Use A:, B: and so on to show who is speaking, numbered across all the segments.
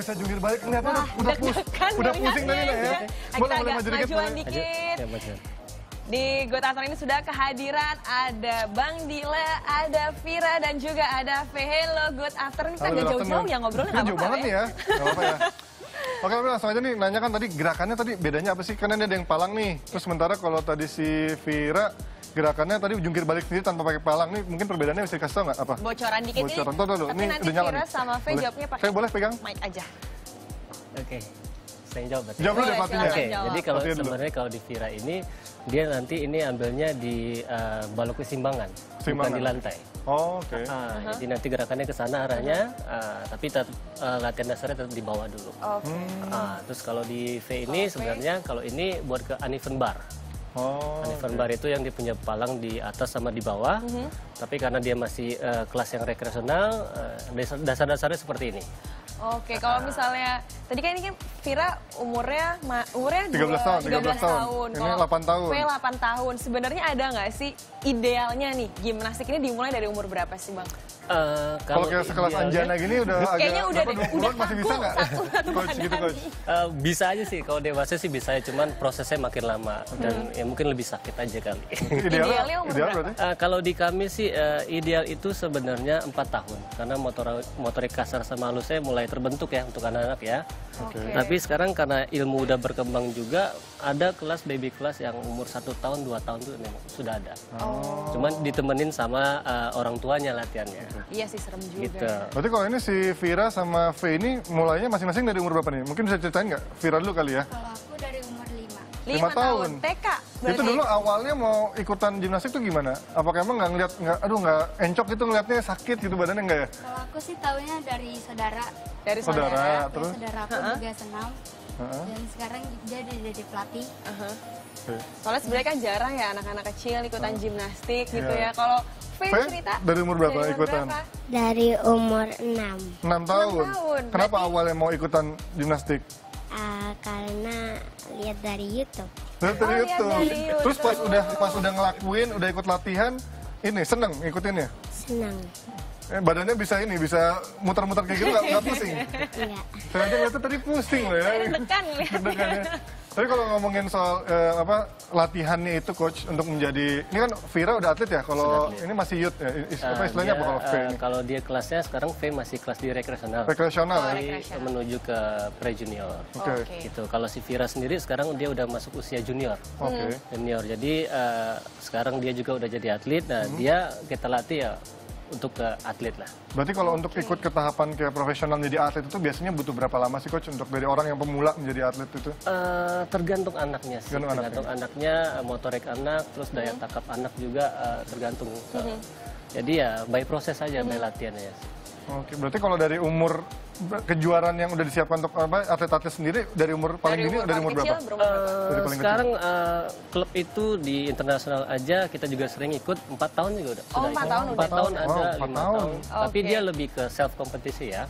A: bisa jungkir balik. Lihat udah pusing tadi ya.
B: Boleh maju dikit. Di Got After ini sudah kehadiran ada Bang Dila, ada Vira, dan juga ada Fe. Hello Got After, ini kita nggak jauh-jauh ya ngobrolnya, nggak
A: jauh banget nih ya, nggak apa-apa ya. Oke, langsung aja nih, nanya kan tadi gerakannya tadi bedanya apa sih? Karena ini ada yang palang nih, terus sementara kalau tadi si Vira gerakannya tadi jungkir balik sendiri tanpa pakai palang. Nih mungkin perbedaannya bisa dikasih tau nggak apa?
B: Bocoran dikit nih, tapi nanti Vira sama Fe jawabnya pakai
A: boleh pegang?
B: mic aja.
C: Oke. Saya jawab berarti.
A: Jawab dulu pastinya.
C: Oke, jadi kalau sebenarnya kalau di Vira ini dia nanti ini ambilnya di balok keseimbangan, bukan di lantai.
A: Oh, oke.
C: Jadi nanti gerakannya ke sana arahnya, tapi tetap latihan dasarnya tetap di bawah dulu. Terus kalau di V ini sebenarnya kalau ini buat ke uneven bar. Uneven bar itu yang dia punya palang di atas sama di bawah, tapi karena dia masih kelas yang rekreasional, dasar-dasarnya seperti ini.
B: Oke, kalau misalnya tadi kan ini kan Vira umurnya
A: 13 tahun. Ini 8 tahun.
B: V 8 tahun. Sebenarnya ada nggak sih idealnya nih gimnastik ini dimulai dari umur berapa sih, Bang?
A: Kalau kayak sekelas Anjana gini udah
B: kayaknya
A: agak
B: udah
A: masih bisa nggak? Coach gitu coach.
C: Bisa aja sih, kalau dewasa sih bisa ya, cuman prosesnya makin lama dan ya mungkin lebih sakit aja kali.
B: Idealnya umur berapa?
A: Berarti?
C: Kalau di kami sih ideal itu sebenarnya 4 tahun karena motorik kasar sama halusnya mulai terbentuk ya untuk anak-anak ya. Tapi sekarang karena ilmu udah berkembang juga, ada kelas baby kelas yang umur 1 tahun 2 tahun itu memang sudah ada. Cuman ditemenin sama orang tuanya latihannya.
B: Iya sih, serem juga.
C: Gitu.
A: Berarti kalau ini si Vira sama V ini mulainya masing-masing dari umur berapa nih? Mungkin bisa ceritain nggak? Vira dulu kali ya.
D: Kalau aku dari umur 5.
B: 5 tahun. TK.
A: Itu dulu awalnya mau ikutan gimnastik tuh gimana? Apakah emang nggak encok gitu ngeliatnya sakit gitu badannya nggak ya?
D: Kalau aku sih taunya dari saudara.
B: Dari saudara.
A: Terus?
D: Saudara aku juga senam. Dan sekarang dia jadi pelatih.
B: Soalnya sebenarnya kan jarang ya anak-anak kecil ikutan gimnastik gitu ya. Kalau V cerita
A: dari umur berapa ikutan?
E: Dari umur 6.
A: 6 tahun. Kenapa
B: Berarti
A: awalnya mau ikutan gimnastik?
E: Karena lihat dari YouTube.
A: Lihat dari YouTube. Terus pas udah ngelakuin, udah ikut latihan, ini seneng ngikutinnya?
E: Senang.
A: Badannya bisa muter-muter kayak gitu nggak pusing?
E: Iya.
A: Ternyata tadi pusing loh ya.
B: deg-degan
A: Deg-degannya. Tapi kalau ngomongin soal latihannya itu coach untuk menjadi, ini kan Vira udah atlet ya, kalau ini masih youth ya, istilahnya apa kalau V ini?
C: Kalau dia kelasnya sekarang V masih kelas di rekreasional.
A: Rekreasional ya?
C: Menuju ke pre-junior. Gitu. Kalau si Vira sendiri sekarang dia udah masuk usia junior. Junior. Jadi sekarang dia juga udah jadi atlet, nah dia kita latih ya untuk ke atlet lah.
A: Berarti kalau untuk ikut ke tahapan ke profesional menjadi atlet itu biasanya butuh berapa lama sih coach untuk dari orang yang pemula menjadi atlet itu?
C: Tergantung anaknya sih. Tergantung anaknya, motorik anak, terus daya tangkap anak juga tergantung. Jadi ya by proses aja, by latihannya.
A: Oke, berarti kalau dari umur kejuaraan yang udah disiapkan untuk atlet-atlet sendiri dari umur paling dini dari umur berapa?
C: Sekarang klub itu di internasional aja kita juga sering ikut 4 tahun juga udah. 4 tahun ada 5 tahun. Tapi dia lebih ke self kompetisi ya.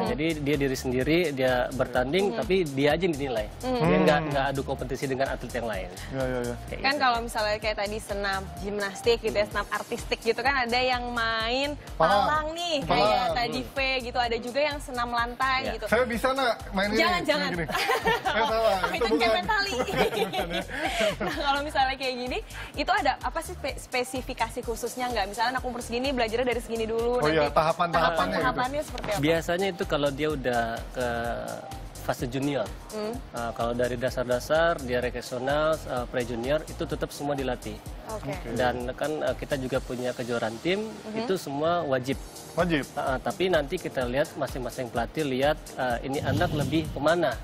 C: Jadi dia diri sendiri, dia bertanding tapi dia aja yang dinilai. Dia nggak adu kompetisi dengan atlet yang lain.
B: Kan kalau misalnya kayak tadi senam gimnastik gitu ya, senam artistik gitu kan ada yang main palang nih kayak tadi V gitu, ada juga yang senam lantai gitu.
A: Saya bisa nggak main ini?
B: Jangan. Itu kepet tali. Nah kalau misalnya kayak gini, itu ada apa sih spesifikasi khususnya nggak? Misalnya anak umur segini belajarnya dari segini dulu.
A: Oh iya, tahapan-tahapannya
B: seperti apa?
C: Biasanya itu kalau dia udah ke fase junior. Kalau dari dasar-dasar, dia rekreasional, pre-junior, itu tetap semua dilatih. Dan kan kita juga punya kejuaraan tim, itu semua wajib. Tapi nanti kita lihat masing-masing pelatih lihat ini anak lebih kemana.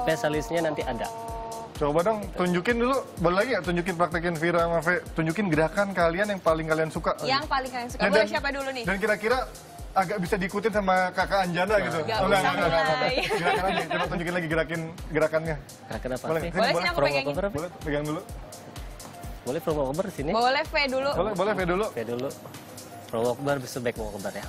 C: Spesialisnya nanti ada.
A: Coba dong, tunjukin dulu, boleh lagi nggak tunjukin praktekin Vira sama V, tunjukin gerakan kalian yang paling kalian suka.
B: Yang paling kalian suka, boleh siapa dulu nih?
A: Dan kira-kira agak bisa diikutin sama kakak Anjana gitu.
B: Gak usah mulai.
A: Gerakan aja, coba tunjukin lagi gerakannya.
C: Gerakan apa?
A: Boleh
B: sini aku pegangin.
A: Boleh, pegang dulu.
C: Boleh front walkover di sini?
B: Boleh V dulu.
A: Boleh V dulu.
C: V dulu. Front walkover bisa back walkover ya.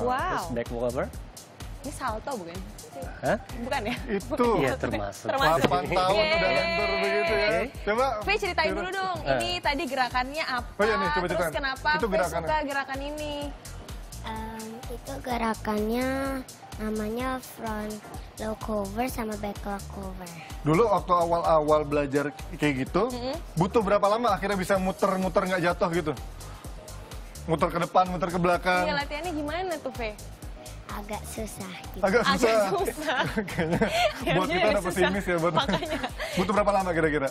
B: Wow.
C: Terus back walkover.
B: Ini salto bukan? sih?
C: Hah?
B: Bukan ya?
A: Itu.
C: Iya, termasuk.
A: 8 tahun
B: Yeay.
A: udah lentur begitu ya. Coba.
B: Fe ceritain dulu dong, ini tadi gerakannya apa?
A: Oh iya nih, coba
B: Terus
A: ceritain.
B: kenapa
A: Itu
B: Fe
A: gerakannya.
B: suka gerakan ini?
E: Itu gerakannya namanya front low cover sama back low cover.
A: Dulu waktu awal-awal belajar kayak gitu, butuh berapa lama akhirnya bisa muter-muter nggak jatuh gitu? Muter ke depan, muter ke belakang.
B: Iya, latihannya gimana tuh, Fe?
E: Agak susah gitu.
A: Agak susah.
B: Agak susah.
A: Kayaknya buat
B: Kayaknya
A: kita
B: agak
A: ada
B: susah.
A: pesimis ya.
B: Makanya.
A: Butuh berapa lama kira-kira?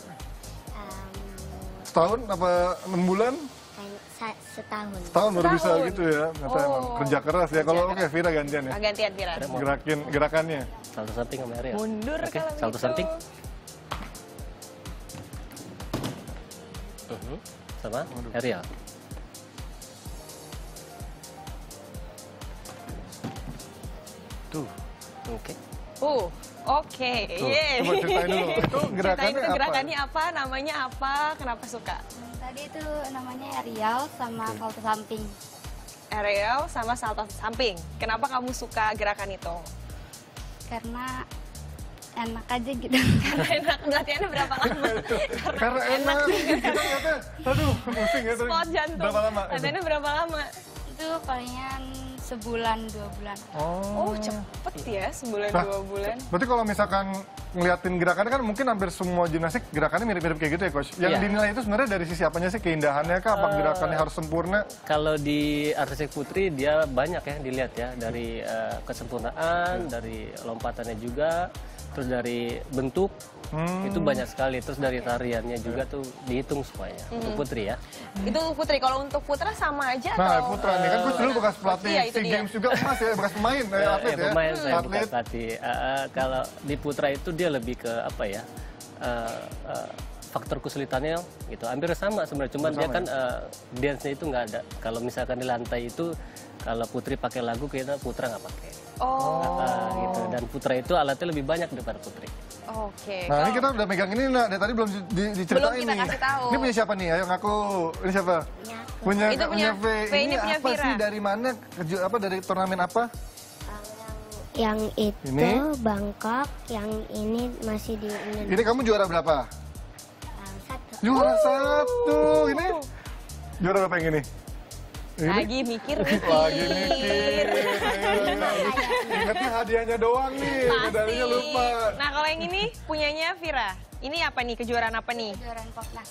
A: Setahun apa 6 bulan?
E: Setahun.
A: Setahun baru bisa
B: Setahun.
A: gitu ya. Ternyata emang
B: Oh.
A: kerja keras ya. Kalau
B: Kerja
A: oke, Vira gantian ya.
B: Gantian, Vira.
A: Gerakannya.
C: Salto samping sama Ariel.
B: Mundur
C: Oke,
B: kalau
C: salto
B: begitu.
C: samping. Sama Ariel. Tuh, oke.
B: Oke.
A: Tuh,
B: Yeay.
A: coba ceritain dulu. Itu gerakannya
B: Ceritain itu
A: apa?
B: gerakannya apa, namanya apa, kenapa suka?
D: Tadi itu namanya aerial sama salto samping.
B: Aerial sama salto samping. Kenapa kamu suka gerakan itu?
D: Karena enak aja gitu.
B: Karena enak, latihannya berapa lama?
A: Karena enak. Kita lihatnya, aduh, pusing ya. tadi.
B: Spot jantung.
A: Berapa lama? itu?
B: Latihannya berapa lama?
D: Itu palingan sebulan 2 bulan.
B: Oh, cepet ya, sebulan
A: Nah,
B: 2 bulan.
A: Berarti kalau misalkan ngeliatin gerakannya kan mungkin hampir semua gimnastik gerakannya mirip-mirip kayak gitu ya, Coach? Yang
C: Iya.
A: dinilai itu sebenarnya dari sisi apanya sih? Keindahannya kah? Apa gerakannya harus sempurna?
C: Kalau di artistik putri dia banyak ya dilihat ya, dari kesempurnaan, dari lompatannya juga, terus dari bentuk itu banyak sekali, terus dari tariannya juga tuh dihitung semuanya untuk putri ya.
B: Itu Putri, kalau untuk Putra sama aja
A: Nah,
B: atau?
A: Putra nih kan Coach dulu bekas pelatih
B: Iya, itu
A: SEA
B: dia.
A: Games juga emas ya, bekas pemain, atlet ya.
C: Pemain saya bukan
A: Atlet.
C: pelatih. Kalau di putra itu dia lebih ke apa ya? Faktor kesulitannya gitu hampir sama sebenarnya, cuman dia kan dance-nya itu nggak ada. Kalau misalkan di lantai itu kalau putri pakai lagu, kita putra nggak pakai.
B: Oh,
C: Gitu. Dan putra itu alatnya lebih banyak daripada putri.
B: oke.
A: Nah, ini
B: Kalau-
A: kita udah megang ini, nah, dari tadi belum diceritain
B: Belum kita
A: nih.
B: kasih tahu.
A: Ini punya siapa nih? Ayo ngaku. Ini siapa? Punya
B: Itu punya
A: V.
B: V, ini punya
A: apa
B: Vira.
A: sih? Dari mana? Apa dari turnamen apa?
E: Yang itu
A: Ini?
E: Bangkok, yang ini masih di Indonesia.
A: Ini kamu juara berapa?
E: Satu.
A: Juara 1. Ini juara berapa yang ini? Ini?
B: Lagi mikir.
A: Lagi mikir. Ingatnya hadiahnya doang nih, medalinya lupa.
B: Nah, kalau yang ini punyanya Vira. Ini apa nih, kejuaraan apa nih?
D: Kejuaraan Popnas.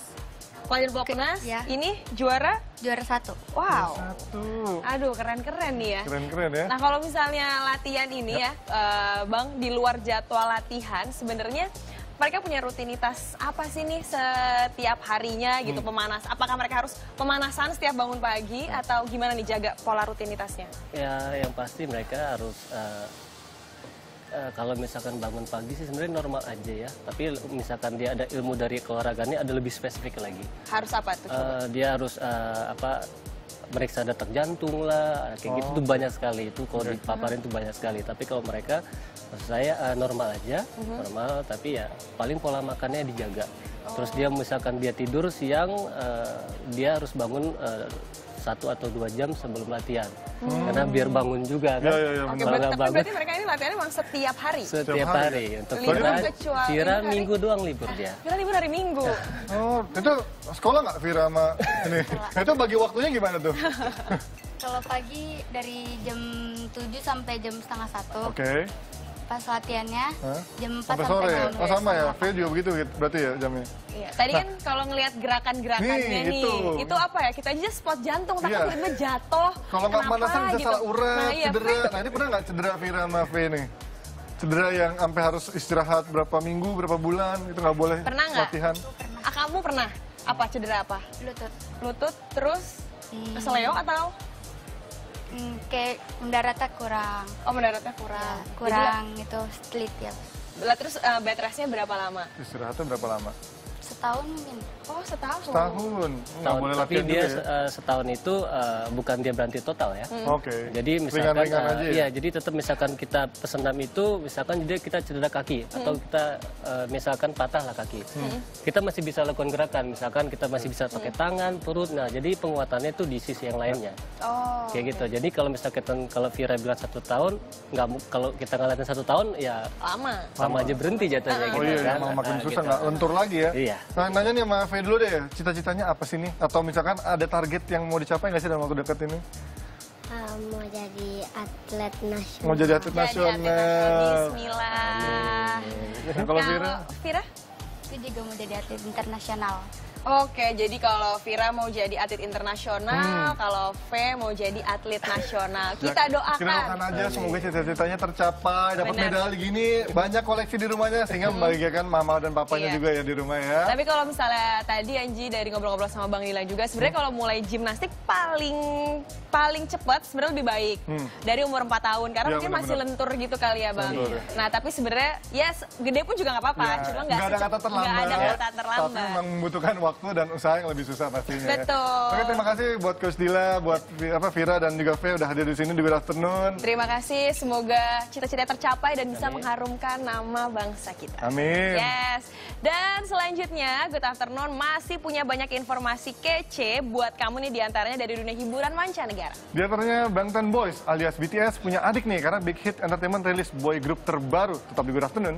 B: Kualitas Popnas,
D: Ya.
B: ini juara?
D: Juara 1.
B: Wow.
A: Satu.
B: Aduh, keren-keren nih ya.
A: Keren-keren ya.
B: Nah, kalau misalnya latihan ini ya, Bang, di luar jadwal latihan, sebenarnya mereka punya rutinitas apa sih nih setiap harinya gitu, pemanas? Apakah mereka harus pemanasan setiap bangun pagi atau gimana nih jaga pola rutinitasnya?
C: Ya, yang pasti mereka harus kalau misalkan bangun pagi sih sebenarnya normal aja ya. Tapi misalkan dia ada ilmu dari keolahragannya, ada lebih spesifik lagi.
B: Harus apa tuh?
C: Dia harus meriksa detak jantung lah, kayak gitu tuh banyak sekali. Itu kalau dipaparin tuh banyak sekali. Tapi kalau mereka, maksud saya normal aja, normal. Tapi ya paling pola makannya dijaga. Terus dia misalkan dia tidur siang, dia harus bangun 1 atau 2 jam sebelum latihan. Karena biar bangun juga kan.
A: Ya,
B: Oke,
C: Kalau nggak
B: tapi berarti mereka ini latihannya memang setiap hari?
C: setiap hari. Untuk
B: Libur
C: Vira,
B: kecuali
C: Vira
B: hari?
C: minggu doang libur dia.
B: Vira libur hari Minggu.
A: Oh, itu sekolah nggak Vira sama ini? Itu bagi waktunya gimana tuh?
D: Kalau pagi dari jam 7 sampai jam setengah 1.
A: Oke.
D: Pas latihannya
A: Hah?
D: jam 4
A: Sampai
D: sampai
A: sore ya?
D: jam
A: Oh sama ya,
D: 8.
A: V juga begitu berarti ya jamnya?
B: Iya. Tadi kan kalau ngelihat gerakan-gerakannya
A: Nih,
B: nih,
A: itu.
B: itu apa ya? Kita aja spot jantung, takut
A: Iya.
B: tiba-tiba jatuh.
A: Kalau nggak
B: Kenapa
A: panasan bisa
B: gitu?
A: salah urat,
B: Nah, iya,
A: cedera. Nah ini pernah nggak cedera Vira sama V nih? Cedera yang sampai harus istirahat berapa minggu, berapa bulan, itu nggak boleh
B: Pernah nggak?
A: latihan.
B: Kamu pernah? Apa cedera apa?
D: Lutut.
B: Lutut, terus
D: Hmm.
B: keseleo atau?
D: Kayak mendaratnya kurang.
B: Oh, mendaratnya kurang.
D: Kurang itu split ya.
B: Lah, terus bed restnya berapa lama?
A: Istirahatnya berapa lama?
D: setahun mungkin.
B: Oh, setahun.
A: Setahun. Nggak boleh
C: Tapi
A: latihan
C: dia
A: juga ya?
C: setahun itu bukan dia berhenti total ya.
A: Oke.
C: Jadi misalkan
A: Ringan-ringan aja ya?
C: iya, jadi tetap misalkan kita pesenam itu misalkan jadi kita cedera kaki atau kita misalkan patah lah kaki. Kita masih bisa lakukan gerakan, misalkan kita masih bisa pakai tangan, perut. Nah, jadi penguatannya itu di sisi yang lainnya.
B: Oh.
C: Kayak gitu. Jadi kalau misalkan kalau Vira bilang 1 tahun, kalau kita ngeliatin 1 tahun ya
B: Lama.
C: sama aja berhenti jatuhnya
A: Oh
C: gitu
A: iya,
C: kan.
A: emang makin
C: Nah,
A: susah,
C: gitu.
A: nggak lentur lagi ya.
C: Iya.
A: Nah, nanya nih sama Faye dulu deh, cita-citanya apa sih nih? Atau misalkan ada target yang mau dicapai nggak sih dalam waktu dekat ini?
E: Mau jadi atlet nasional.
A: Mau jadi atlet nasional.
B: Bismillah.
A: Nah, kalau Vira?
B: Vira?
D: Aku juga mau jadi atlet internasional.
B: Oke, jadi kalau Vira mau jadi atlet internasional, kalau V mau jadi atlet nasional. Kita
A: Kita doakan
B: doakan.
A: aja semoga cita-citanya tercapai, dapat
B: Benar.
A: medali gini, banyak koleksi di rumahnya sehingga membahagiakan mama dan papanya
B: Iya.
A: juga ya di rumah ya.
B: Tapi kalau misalnya tadi Anji dari ngobrol-ngobrol sama Bang Lila juga, sebenarnya kalau mulai gimnastik paling cepat sebenarnya lebih baik dari umur 4 tahun karena
A: Ya,
B: mungkin masih
A: benar-benar.
B: lentur gitu kali ya Bang.
A: Lentur.
B: Nah tapi sebenarnya ya gede pun juga nggak apa-apa,
A: Ya,
B: cuma
A: nggak ada kata terlambat.
B: nggak ada kata
A: Tapi
B: terlambat.
A: memang membutuhkan waktu dan usaha yang lebih susah pastinya. ya.
B: Betul.
A: Oke, terima kasih buat Coach Dila, buat Vira dan juga Faye udah hadir di sini di Good Afternoon.
B: Terima kasih, semoga cita-cita tercapai dan bisa mengharumkan nama bangsa kita.
A: Amin.
B: Yes. Dan selanjutnya, Good Afternoon masih punya banyak informasi kece buat kamu nih diantaranya dari dunia hiburan mancanegara.
A: Di antaranya Bangtan Boys alias BTS punya adik nih karena Big Hit Entertainment rilis boy group terbaru. Tetap di Good Afternoon.